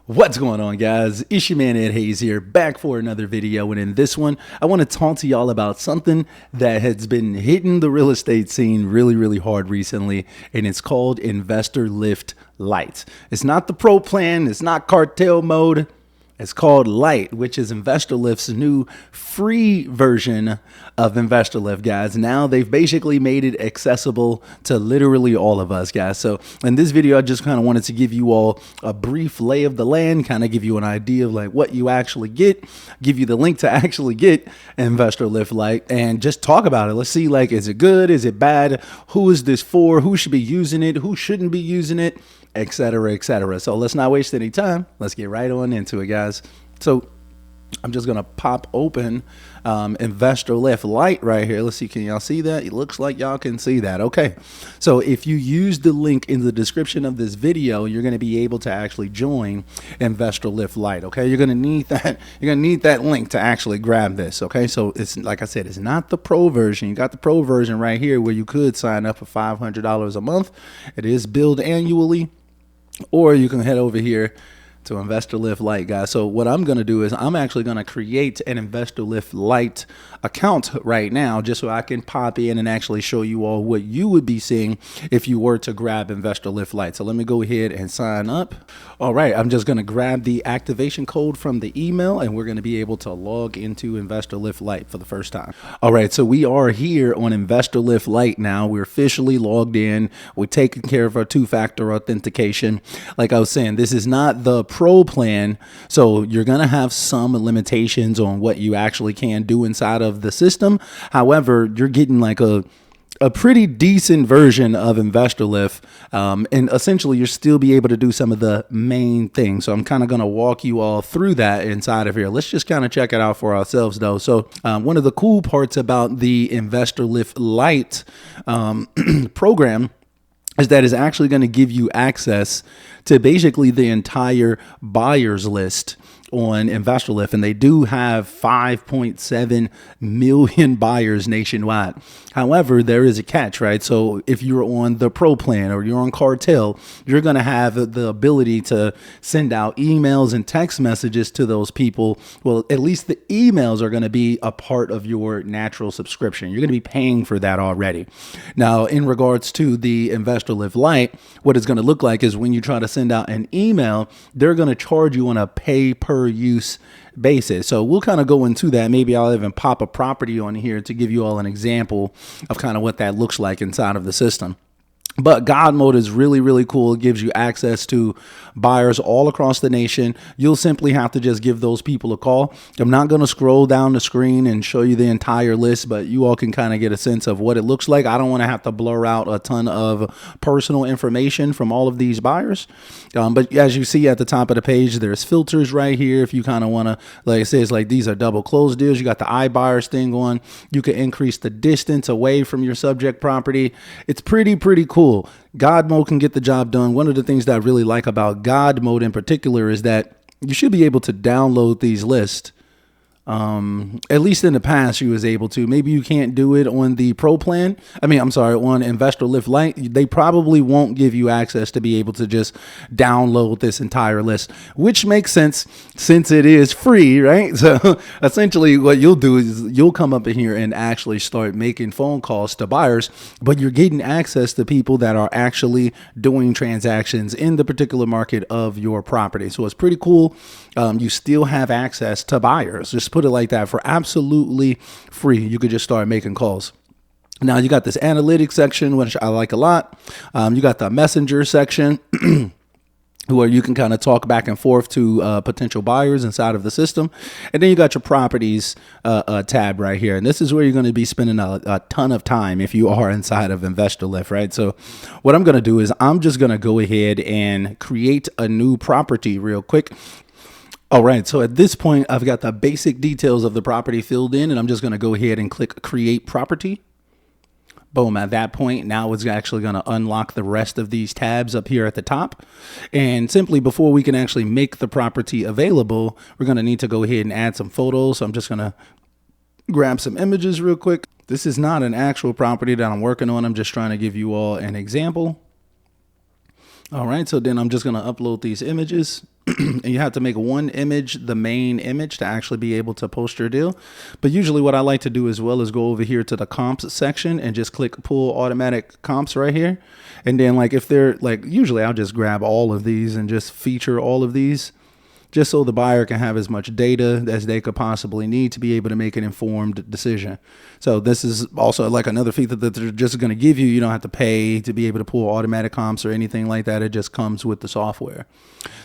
What's going on, guys? It's your man Ed Hayes here, back for another video. And in this one, I want to talk to y'all about something that has been hitting the real estate scene really hard recently, and it's called Investorlift Light. It's not the pro plan, it's not cartel mode. It's called Light, which is Investorlift's new free version of Investorlift, guys. Now they've basically made it accessible to literally all of us, guys. So in this video, I just kind of wanted to give you all a brief lay of the land, kind of give you an idea of like what you actually get, give you the link to actually get Investorlift Light, and just talk about it. Let's see, like, is it good? Is it bad? Who is this for? Who should be using it? Who shouldn't be using it? Etc. etc. So let's not waste any time. Let's get right on into it, guys. So I'm just gonna pop open Investorlift Light right here. Let's see, can y'all see that? It looks like y'all can see that. Okay, so if you use the link in the description of this video, you're gonna be able to actually join Investorlift Light. Okay, you're gonna need that. You're gonna need that link to actually grab this. Okay, so it's like I said, it's not the pro version. You got the pro version right here where you could sign up for $500 a month. It is billed annually. Or you can head over here to Investorlift Light, guys. So what I'm going to do is I'm actually going to create an Investorlift Light account right now, just so I can pop in and actually show you all what you would be seeing if you were to grab Investorlift Light. So let me go ahead and sign up. All right, I'm just going to grab the activation code from the email, and we're going to be able to log into Investorlift Light for the first time. All right, so we are here on Investorlift Light now. We're officially logged in. We're taking care of our two-factor authentication. Like I was saying, this is not the pro plan, so you're going to have some limitations on what you actually can do inside of the system. However, you're getting like a pretty decent version of Investorlift, and essentially you'll still be able to do some of the main things. So I'm kind of going to walk you all through that inside of here. Let's just kind of check it out for ourselves though. So one of the cool parts about the Investorlift Light program is that it's actually going to give you access to basically the entire buyers list on Investorlift, and they do have 5.7 million buyers nationwide. However, there is a catch, right? So if you're on the pro plan or you're on cartel, you're going to have the ability to send out emails and text messages to those people. Well, at least the emails are going to be a part of your natural subscription. You're going to be paying for that already. Now, in regards to the Investorlift Light, what it's going to look like is when you try to send out an email, they're going to charge you on a pay per use basis. So we'll kind of go into that. Maybe I'll even pop a property on here to give you all an example of kind of what that looks like inside of the system. But God mode is really cool. It gives you access to buyers all across the nation. You'll simply have to just give those people a call. I'm not going to scroll down the screen and show you the entire list, but you all can kind of get a sense of what it looks like. I don't want to have to blur out a ton of personal information from all of these buyers. But as you see at the top of the page, there's filters right here. If you kind of want to, like it says, like these are double close deals. You got the iBuyers thing on. You can increase the distance away from your subject property. It's pretty cool. God mode can get the job done. One of the things that I really like about God mode in particular is that you should be able to download these lists. At least in the past you was able to. Maybe you can't do it on the pro plan. On Investorlift Light. They probably won't give you access to be able to just download this entire list, which makes sense since it is free, right? So essentially what you'll do is you'll come up in here and actually start making phone calls to buyers, but you're getting access to people that are actually doing transactions in the particular market of your property. So it's pretty cool. You still have access to buyers. Just put it like that, for absolutely free. You could just start making calls. Now you got this analytics section, which I like a lot. You got the messenger section where you can kind of talk back and forth to potential buyers inside of the system. And then you got your properties tab right here. And this is where you're going to be spending a ton of time if you are inside of Investorlift, right? So what I'm going to do is I'm just going to go ahead and create a new property real quick. All right, so at this point, I've got the basic details of the property filled in, and I'm just going to go ahead and click Create Property. Boom, at that point, now it's actually going to unlock the rest of these tabs up here at the top. And simply before we can actually make the property available, we're going to need to go ahead and add some photos. So I'm just going to grab some images real quick. This is not an actual property that I'm working on. I'm just trying to give you all an example. All right, so then I'm just going to upload these images. and you have to make one image the main image to actually be able to post your deal. But usually what I like to do as well is go over here to the comps section and just click pull automatic comps right here. And then like if they're like, usually I'll just grab all of these and just feature all of these, just so the buyer can have as much data as they could possibly need to be able to make an informed decision. So this is also like another feature that they're just going to give you. You don't have to pay to be able to pull automatic comps or anything like that. It just comes with the software.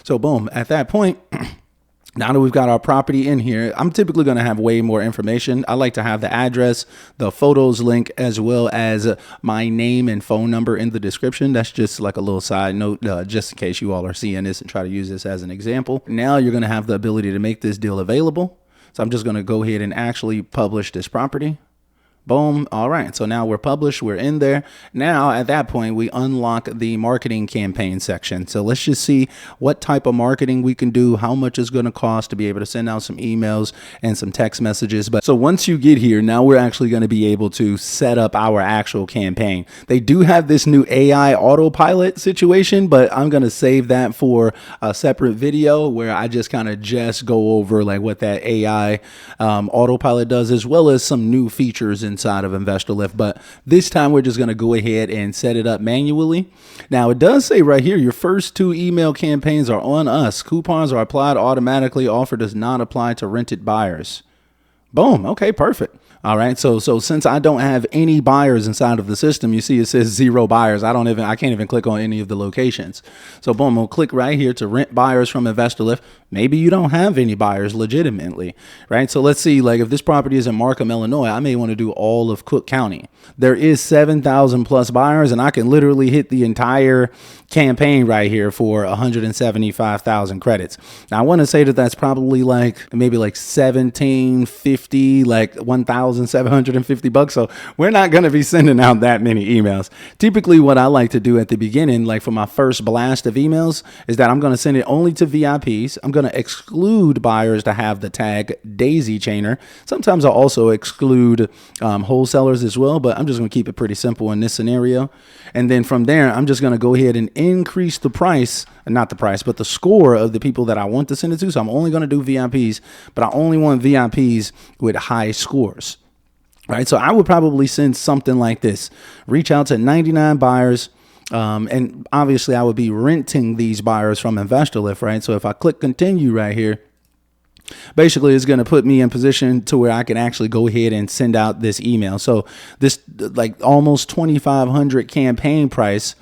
So boom, at that point, now that we've got our property in here, I'm typically going to have way more information. I like to have the address, the photos link, as well as my name and phone number in the description. That's just like a little side note, just in case you all are seeing this and try to use this as an example. Now you're going to have the ability to make this deal available. So I'm just going to go ahead and actually publish this property. Boom. All right. So now we're published. We're in there. Now, at that point, we unlock the marketing campaign section. So let's just see what type of marketing we can do, how much it's going to cost to be able to send out some emails and some text messages. But so once you get here, now we're actually going to be able to set up our actual campaign. They do have this new AI autopilot situation, but I'm going to save that for a separate video where I just kind of just go over like what that AI autopilot does, as well as some new features inside of Investorlift. But this time we're just going to go ahead and set it up manually. Now it does say right here, your first 2 email campaigns are on us. Coupons are applied automatically. Offer does not apply to rented buyers. Boom. Okay, perfect. All right. So since I don't have any buyers inside of the system, you see it says 0 buyers. I can't even click on any of the locations. So boom, we'll click right here to rent buyers from Investorlift. Maybe you don't have any buyers legitimately, right? So let's see, like if this property is in Markham, Illinois, I may want to do all of Cook County. There is 7,000 plus buyers, and I can literally hit the entire campaign right here for 175,000 credits. Now I want to say that that's probably like maybe like 1750, like 1,750 bucks. So we're not going to be sending out that many emails. Typically what I like to do at the beginning, like for my first blast of emails, is that I'm going to send it only to VIPs. I'm going to exclude buyers to have the tag daisy chainer. Sometimes I'll also exclude wholesalers as well, but I'm just going to keep it pretty simple in this scenario. And then from there, I'm just going to go ahead and increase the price, not the price, but the score of the people that I want to send it to. So I'm only going to do VIPs, but I only want VIPs with high scores. Right. So I would probably send something like this. Reach out to 99 buyers. And obviously I would be renting these buyers from Investorlift, right? So if I click continue right here, basically it's going to put me in position to where I can actually go ahead and send out this email. So this like almost 2,500 campaign price,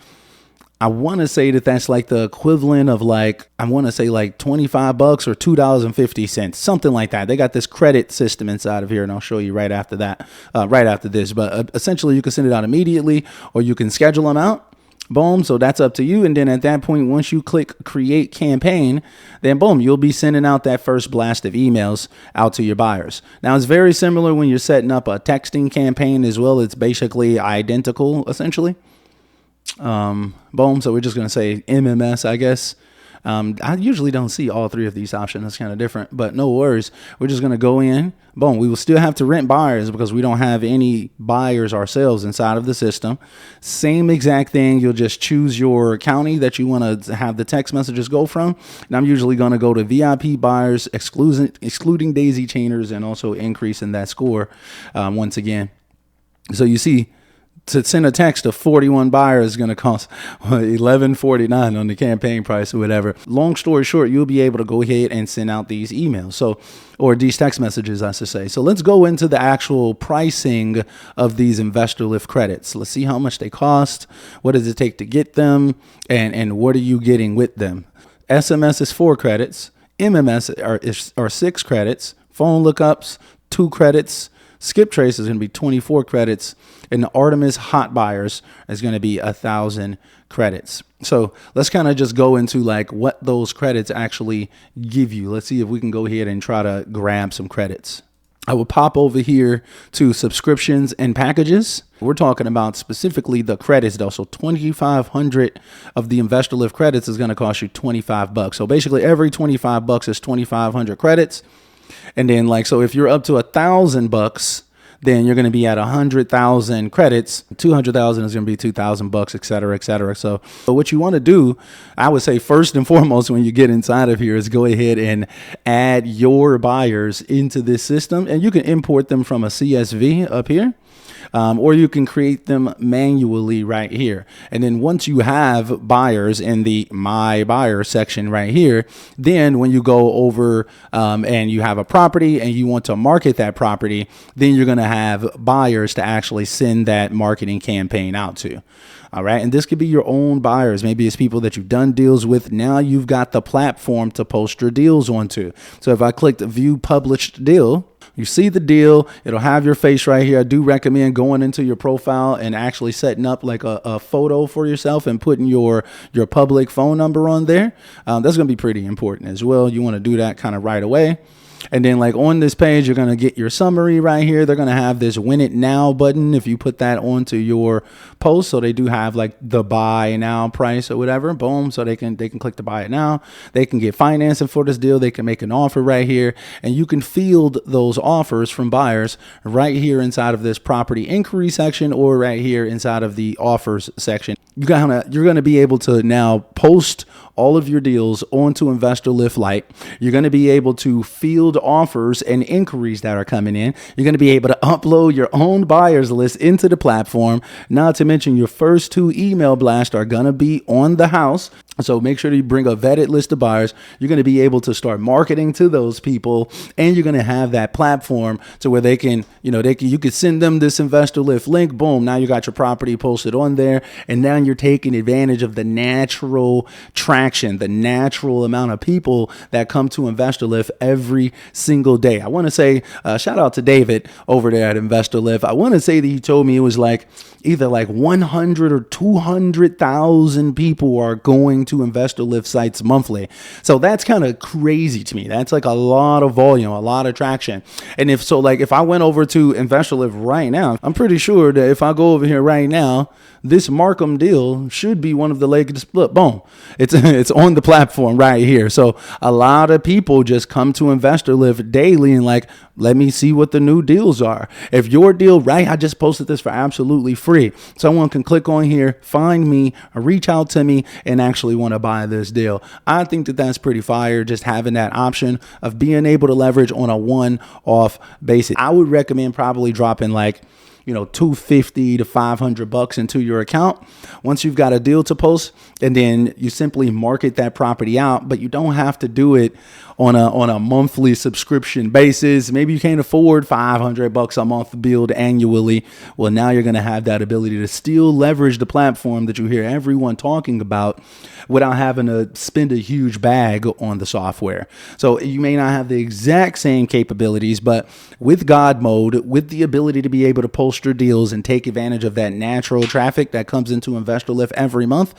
I want to say that that's like the equivalent of like, I want to say like 25 bucks or $2.50, something like that. They got this credit system inside of here, and I'll show you right after that, right after this. But essentially you can send it out immediately, or you can schedule them out. Boom. So that's up to you. And then at that point, once you click create campaign, then boom, you'll be sending out that first blast of emails out to your buyers. Now it's very similar when you're setting up a texting campaign as well. It's basically identical essentially. Boom. So we're just going to say MMS, I guess. I usually don't see all 3 of these options. That's kind of different, but no worries. We're just going to go in. Boom. We will still have to rent buyers because we don't have any buyers ourselves inside of the system. Same exact thing. You'll just choose your county that you want to have the text messages go from. And I'm usually going to go to VIP buyers, excluding daisy chainers, and also increasing that score once again. So you see, to send a text of 41 buyers is going to cost $11.49 on the campaign price or whatever. Long story short, you'll be able to go ahead and send out these emails. So, or these text messages, I should say. So let's go into the actual pricing of these Investorlift credits. Let's see how much they cost. What does it take to get them? And what are you getting with them? SMS is 4 credits. MMS are 6 credits. Phone lookups, 2 credits. Skip trace is going to be 24 credits, and the Artemis hot buyers is going to be 1,000 credits. So let's kind of just go into like what those credits actually give you. Let's see if we can go ahead and try to grab some credits. I will pop over here to subscriptions and packages. We're talking about specifically the credits though. So 2,500 of the Investorlift credits is going to cost you 25 bucks. So basically every 25 bucks is 2,500 credits. And then like, so if you're up to 1,000 bucks, then you're going to be at 100,000 credits. 200,000 is going to be 2,000 bucks, et cetera, et cetera. So what you want to do, I would say first and foremost, when you get inside of here, is go ahead and add your buyers into this system, and you can import them from a CSV up here. Or you can create them manually right here. And then once you have buyers in the My Buyer section right here, then when you go over and you have a property and you want to market that property, then you're going to have buyers to actually send that marketing campaign out to. All right. And this could be your own buyers. Maybe it's people that you've done deals with. Now you've got the platform to post your deals onto. So if I clicked view published deal, you see the deal, it'll have your face right here. I do recommend going into your profile and actually setting up like a photo for yourself and putting your public phone number on there. That's going to be pretty important as well. You want to do that kind of right away. And then like on this page, you're going to get your summary right here. They're going to have this win it now button if you put that onto your post. So they do have like the buy now price or whatever. Boom. So they can click to buy it now. They can get financing for this deal. They can make an offer right here, and you can field those offers from buyers right here inside of this property inquiry section or right here inside of the offers section. You're going to be able to now post all of your deals onto Investorlift Light. You're going to be able to field offers and inquiries that are coming in. You're going to be able to upload your own buyers list into the platform. Not to mention your first 2 email blasts are going to be on the house. So make sure that you bring a vetted list of buyers. You're going to be able to start marketing to those people, and you're going to have that platform to where they can, you could send them this Investorlift link. Boom. Now you got your property posted on there, and now you're taking advantage of the natural traction, the natural amount of people that come to Investorlift every single day. I want to say shout out to David over there at Investorlift. I want to say that he told me it was like either like 100 or 200,000 people are going to Investorlift sites monthly. So that's kind of crazy to me. That's like a lot of volume, a lot of traction. And if I went over to Investorlift right now, I'm pretty sure that if I go over here right now, this Markham deal should be one of the latest split. Boom. It's on the platform right here. So a lot of people just come to Investorlift daily and like, let me see what the new deals are. If your deal, right, I just posted this for absolutely free. Someone can click on here, find me, reach out to me, and actually want to buy this deal. I think that that's pretty fire, just having that option of being able to leverage on a one-off basis. I would recommend probably dropping like, $250 to $500 into your account once you've got a deal to post, and then you simply market that property out. But you don't have to do it on a monthly subscription basis. Maybe you can't afford $500 a month billed annually. Well, now you're going to have that ability to still leverage the platform that you hear everyone talking about without having to spend a huge bag on the software. So you may not have the exact same capabilities, but with God mode, with the ability to be able to post your deals and take advantage of that natural traffic that comes into Investorlift every month,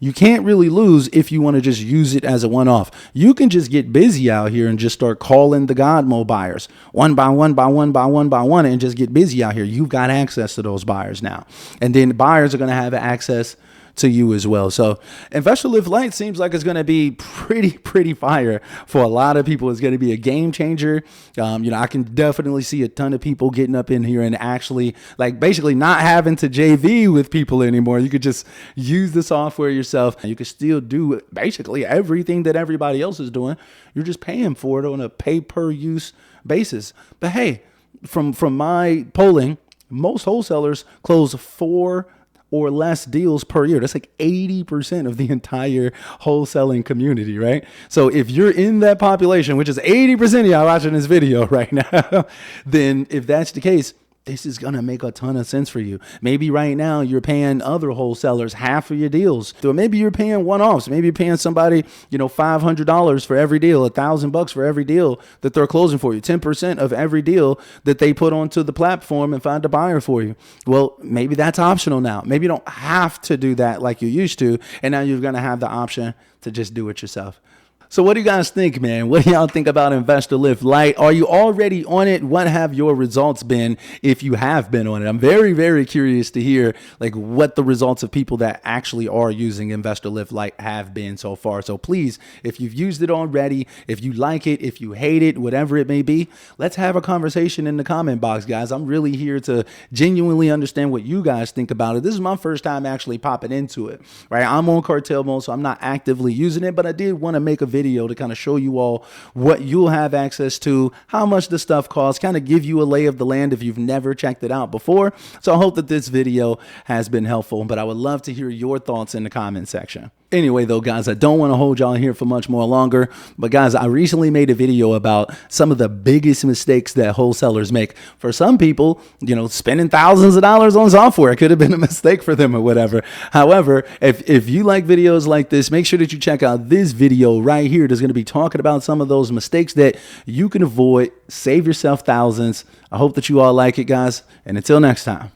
you can't really lose if you want to just use it as a one-off. You can just get busy out here and just start calling the God mode buyers one by one and just get busy out here. You've got access to those buyers now. And then buyers are going to have access to you as well. So Investorlift Light seems like it's going to be pretty fire for a lot of people. It's going to be a game changer. I can definitely see a ton of people getting up in here and actually like basically not having to JV with people anymore. You could just use the software yourself, and you can still do basically everything that everybody else is doing. You're just paying for it on a pay per use basis. But hey, from my polling, most wholesalers close 4 or less deals per year. That's like 80% of the entire wholesaling community, right? So if you're in that population, which is 80% of y'all watching this video right now, then if that's the case, this is going to make a ton of sense for you. Maybe right now you're paying other wholesalers half of your deals. So maybe you're paying one-offs. Maybe you're paying somebody, $500 for every deal, $1,000 for every deal that they're closing for you, 10% of every deal that they put onto the platform and find a buyer for you. Well, maybe that's optional now. Maybe you don't have to do that like you used to. And now you're going to have the option to just do it yourself. So what do you guys think, man? What do y'all think about Investorlift Light? Are you already on it? What have your results been if you have been on it? I'm very, very curious to hear like what the results of people that actually are using Investorlift Light have been so far. So please, if you've used it already, if you like it, if you hate it, whatever it may be, let's have a conversation in the comment box, guys. I'm really here to genuinely understand what you guys think about it. This is my first time actually popping into it, right? I'm on cartel mode, so I'm not actively using it, but I did want to make a video to kind of show you all what you'll have access to, how much the stuff costs, kind of give you a lay of the land if you've never checked it out before. So I hope that this video has been helpful, but I would love to hear your thoughts in the comment section. Anyway, though, guys, I don't want to hold y'all here for much more longer. But guys, I recently made a video about some of the biggest mistakes that wholesalers make. For some people, you know, spending thousands of dollars on software could have been a mistake for them or whatever. However, if you like videos like this, make sure that you check out this video right here. That's going to be talking about some of those mistakes that you can avoid, save yourself thousands. I hope that you all like it, guys. And until next time,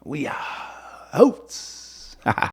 we are out.